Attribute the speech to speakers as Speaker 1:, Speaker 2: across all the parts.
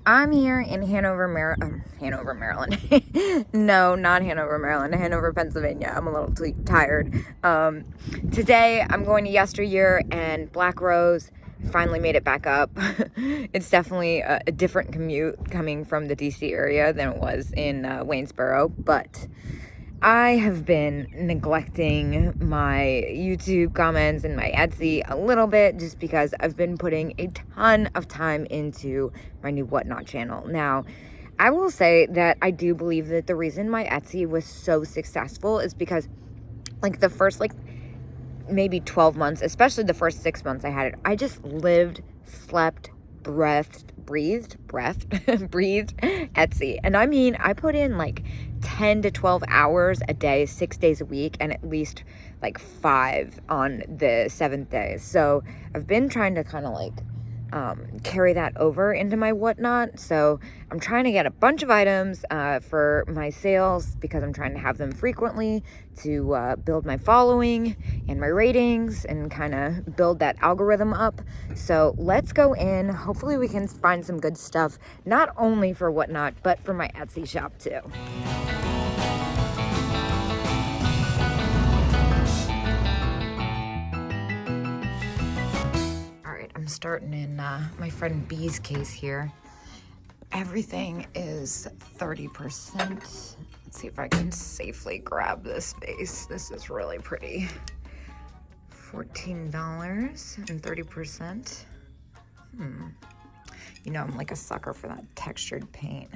Speaker 1: I'm here in Hanover, Maryland. No, not Hanover, Maryland. Hanover, Pennsylvania. I'm a little tired. Today, I'm going to Yesteryear and Black Rose. Finally made it back up. It's definitely a different commute coming from the DC area than it was in Waynesboro, but I have been neglecting my YouTube comments and my Etsy a little bit just because I've been putting a ton of time into my new WhatNot channel. Now, I will say that I do believe that the reason my Etsy was so successful is because the first maybe 12 months, especially the first 6 months I had it, I just lived, slept, breathed Etsy. And I mean, I put in 10 to 12 hours a day, 6 days a week, and at least 5 on the 7th day. So I've been trying to kind of carry that over into my WhatNot. So I'm trying to get a bunch of items for my sales because I'm trying to have them frequently to build my following and my ratings and kind of build that algorithm up. So let's go in. Hopefully we can find some good stuff, not only for WhatNot, but for my Etsy shop too. I'm starting in my friend B's case here. Everything is 30%. Let's see if I can safely grab this vase. This is really pretty. $14 and 30%. You know, I'm like a sucker for that textured paint.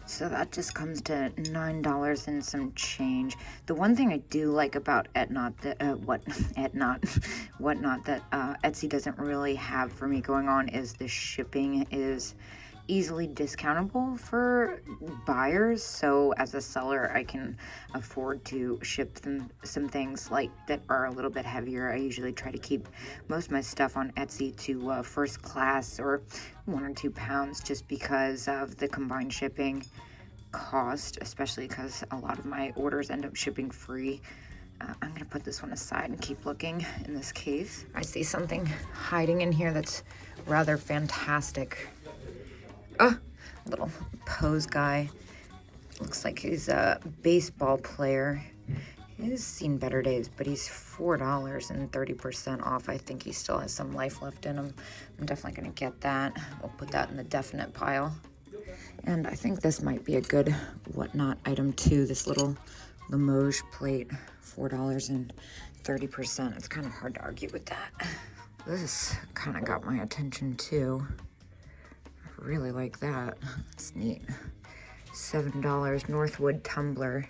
Speaker 1: So that just comes to $9 and some change. The one thing I do like about WhatNot that Etsy doesn't really have for me going on is the shipping is easily discountable for buyers. So as a seller, I can afford to ship them some things that are a little bit heavier. I usually try to keep most of my stuff on Etsy to first class or 1 or 2 pounds, just because of the combined shipping cost, especially because a lot of my orders end up shipping free. I'm gonna put this one aside and keep looking in this case. I see something hiding in here that's rather fantastic. Little pose guy. Looks like he's a baseball player. He's seen better days, but he's $4 and 30% off. I think he still has some life left in him. I'm definitely gonna get that. We'll put that in the definite pile. And I think this might be a good WhatNot item too. This little Limoges plate, $4 and 30%. It's kind of hard to argue with that. This kind of got my attention too. I really like that. It's neat. $7 Northwood tumbler.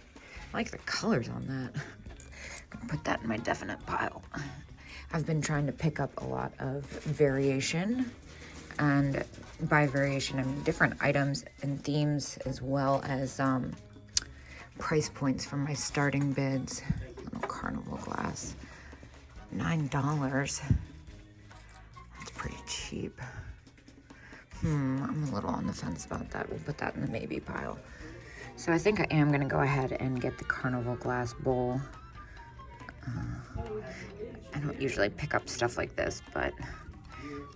Speaker 1: I like the colors on that. I'm gonna put that in my definite pile. I've been trying to pick up a lot of variation, and by variation I mean different items and themes, as well as price points from my starting bids. Little carnival glass, $9. That's pretty cheap. I'm a little on the fence about that. We'll put that in the maybe pile. So I think I am gonna go ahead and get the carnival glass bowl. I don't usually pick up stuff like this, but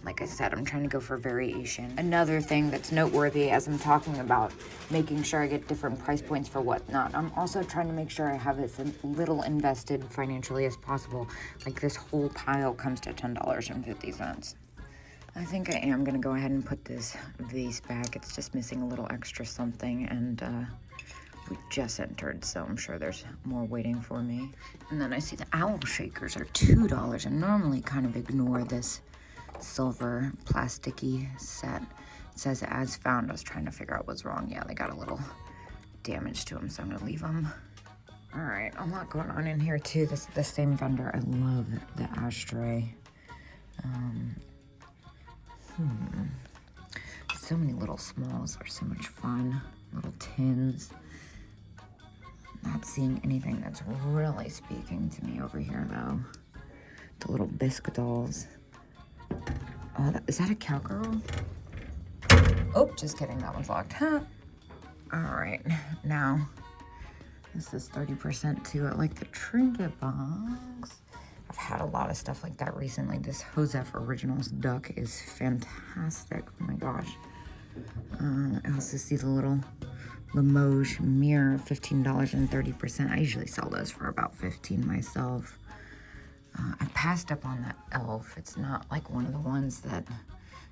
Speaker 1: like I said, I'm trying to go for variation. Another thing that's noteworthy as I'm talking about making sure I get different price points for WhatNot, I'm also trying to make sure I have as little invested financially as possible. Like this whole pile comes to $10.50. I think I am gonna go ahead and put this vase back. It's just missing a little extra something, and we just entered, so I'm sure there's more waiting for me. And then I see the owl shakers are $2, and normally kind of ignore this silver plasticky set. It says as found. I was trying to figure out what's wrong. Yeah, they got a little damage to them, so I'm gonna leave them. All right, a lot going on in here too. This is the same vendor. I love the ashtray. So many little smalls are so much fun. Little tins. Not seeing anything that's really speaking to me over here though. The little bisque dolls. Oh, is that a cowgirl? Oh, just kidding. That one's locked. Huh. All right, now this is 30% too. I like the trinket box. I've had a lot of stuff like that recently. This Joseph Originals duck is fantastic. Oh my gosh. I also see the little Limoges mirror, $15.30. I usually sell those for about $15 myself. I passed up on that elf. It's not like one of the ones that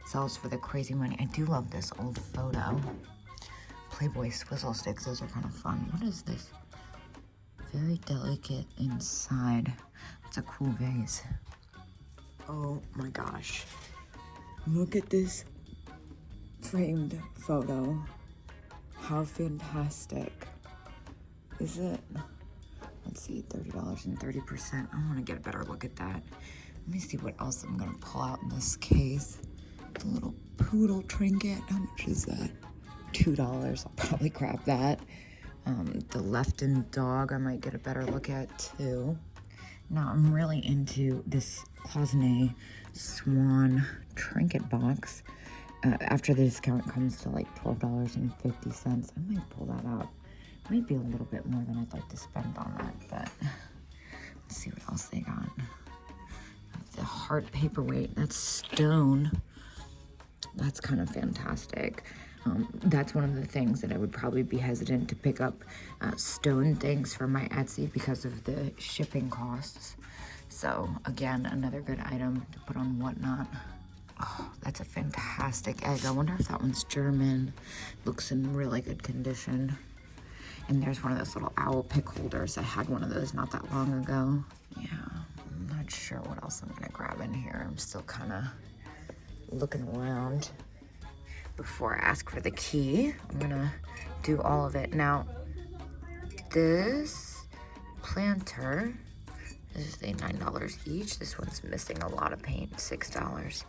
Speaker 1: sells for the crazy money. I do love this old photo. Playboy swizzle sticks, those are kind of fun. What is this? Very delicate inside. It's a cool vase. Oh my gosh. Look at this framed photo. How fantastic is it? Let's see, $30.30. I want to get a better look at that. Let me see what else I'm going to pull out in this case. The little poodle trinket. How much is that? $2. I'll probably grab that. The Lefton dog I might get a better look at too. Now I'm really into this Cloisonne Swan trinket box. After the discount comes to like $12.50. I might pull that out. Might be a little bit more than I'd like to spend on that, but let's see what else they got. The heart paperweight, that's stone. That's kind of fantastic. That's one of the things that I would probably be hesitant to pick up stone things for my Etsy because of the shipping costs. So again, another good item to put on WhatNot. Oh, that's a fantastic egg. I wonder if that one's German. Looks in really good condition. And there's one of those little owl pick holders. I had one of those not that long ago. Yeah, I'm not sure what else I'm gonna grab in here. I'm still kind of looking around before I ask for the key. I'm gonna do all of it. Now, this planter, this is $9 each. This one's missing a lot of paint, $6.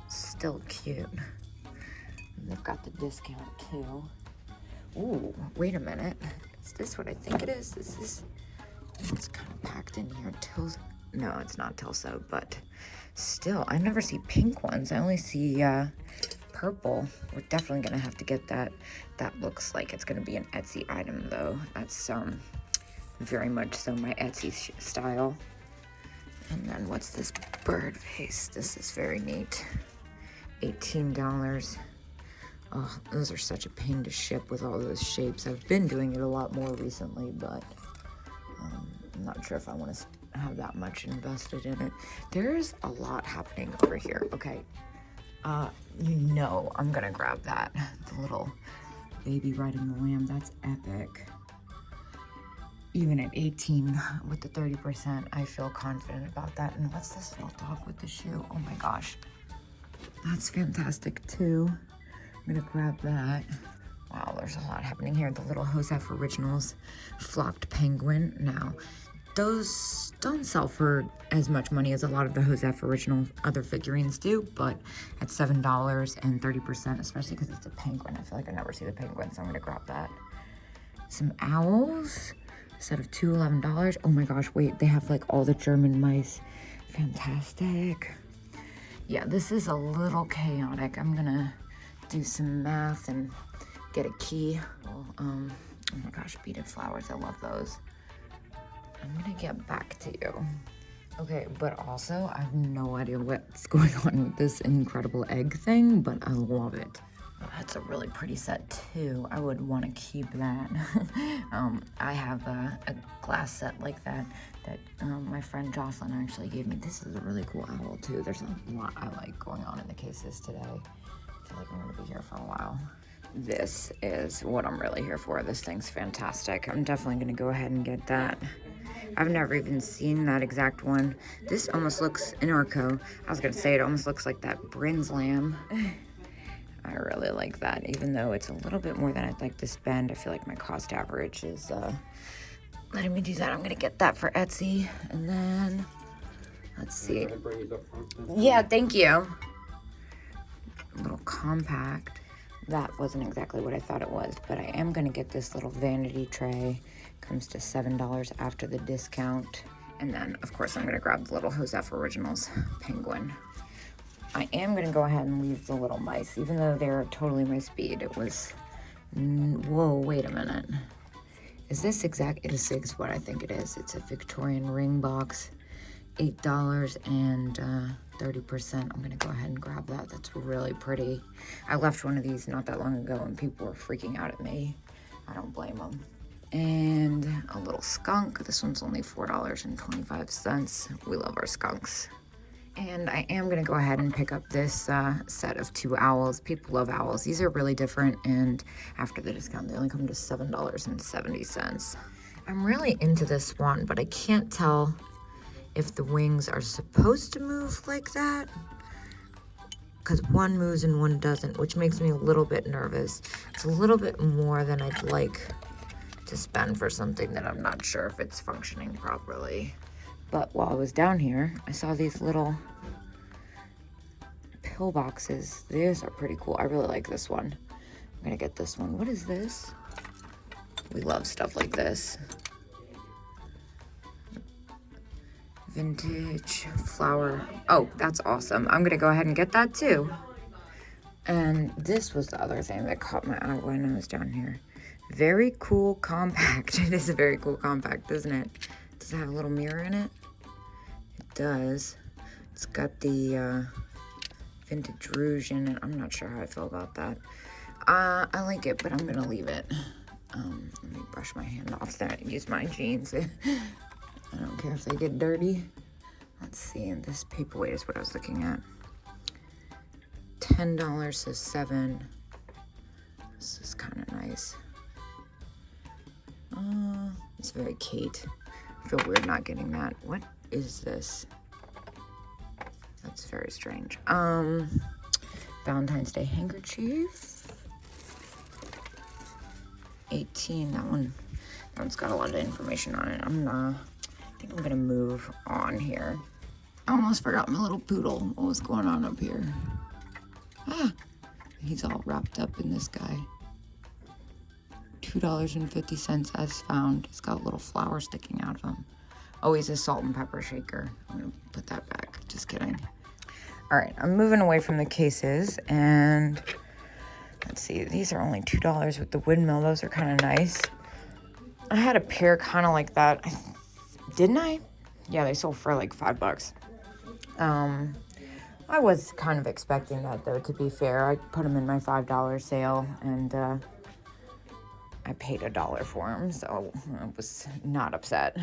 Speaker 1: Still cute. And they've got the discount too. Ooh, wait a minute. Is this what I think it is? It's kind of packed in here. No, it's not Tilso, but still, I never see pink ones. I only see purple. We're definitely gonna have to get that. That looks like it's gonna be an Etsy item though. That's very much so my Etsy style. And then what's this bird vase? This is very neat. $18. Oh, those are such a pain to ship with all those shapes. I've been doing it a lot more recently, but I'm not sure if I want to have that much invested in it. There's a lot happening over here. Okay, you know I'm gonna grab that. The little baby riding the lamb, that's epic. Even at 18 with the 30%, I feel confident about that. And what's this little dog with the shoe? Oh my gosh, that's fantastic too. I'm gonna grab that. Wow, there's a lot happening here. The little Joseph Originals flocked penguin. Now, those don't sell for as much money as a lot of the Joseph Original other figurines do, but at $7 and 30%, especially because it's a penguin. I feel like I never see the penguin, so I'm gonna grab that. Some owls, a set of two, $11. Oh my gosh, wait, they have like all the German mice. Fantastic. Yeah, this is a little chaotic. I'm gonna do some math and get a key. Oh my gosh, beaded flowers, I love those. I'm gonna get back to you. Okay, but also I have no idea what's going on with this incredible egg thing, but I love it. Oh, that's a really pretty set too. I would want to keep that. I have a glass set like that my friend Jocelyn actually gave me. This is a really cool owl too. There's a lot I like going on in the cases today. I feel like I'm gonna be here for a while. This is what I'm really here for. This thing's fantastic. I'm definitely gonna go ahead and get that. I've never even seen that exact one. This almost looks, in Orco, I was gonna say it almost looks like that Bryn's lamb. I really like that, even though it's a little bit more than I'd like to spend. I feel like my cost average is letting me do that. I'm gonna get that for Etsy, and then, let's see. Yeah, thank you. A little compact. That wasn't exactly what I thought it was, but I am gonna get this little vanity tray. Comes to $7 after the discount. And then, of course, I'm gonna grab the little Joseph Originals penguin. I am gonna go ahead and leave the little mice, even though they're totally my speed. It was, whoa, wait a minute. Is this exact? It is what I think it is. It's a Victorian ring box. $8 and 30%. I'm gonna go ahead and grab that. That's really pretty. I left one of these not that long ago and people were freaking out at me. I don't blame them. And a little skunk. This one's only $4.25. We love our skunks. And I am gonna go ahead and pick up this set of 2 owls. People love owls. These are really different, and after the discount, they only come to $7.70. I'm really into this one, but I can't tell if the wings are supposed to move like that, because one moves and one doesn't, which makes me a little bit nervous. It's a little bit more than I'd like to spend for something that I'm not sure if it's functioning properly. But while I was down here, I saw these little pill boxes. These are pretty cool. I really like this one. I'm gonna get this one. What is this? We love stuff like this. Vintage flower. Oh, that's awesome. I'm gonna go ahead and get that too. And this was the other thing that caught my eye when I was down here. Very cool compact. It is a very cool compact, isn't it? Does it have a little mirror in it? It does. It's got the vintage rouge in it. I'm not sure how I feel about that. I like it, but I'm gonna leave it. Let me brush my hand off that and use my jeans. I don't care if they get dirty. Let's see, this paperweight is what I was looking at. $10 so 7. This is kind of nice. It's very Kate. I feel weird not getting that. What is this? That's very strange. Valentine's Day handkerchief. 18. That one's got a lot of information on it. I think I'm gonna move on here. I almost forgot my little poodle. What was going on up here? He's all wrapped up in this guy. $2.50 as found. It's got a little flower sticking out of him. Oh, he's a salt and pepper shaker. I'm gonna put that back. Just kidding. All right, I'm moving away from the cases, and let's see. These are only $2 with the windmill. Those are kind of nice. I had a pair kind of like that. Didn't I? Yeah, they sold for like $5. I was kind of expecting that, though, to be fair. I put them in my $5 sale, and I paid $1 for them, so I was not upset.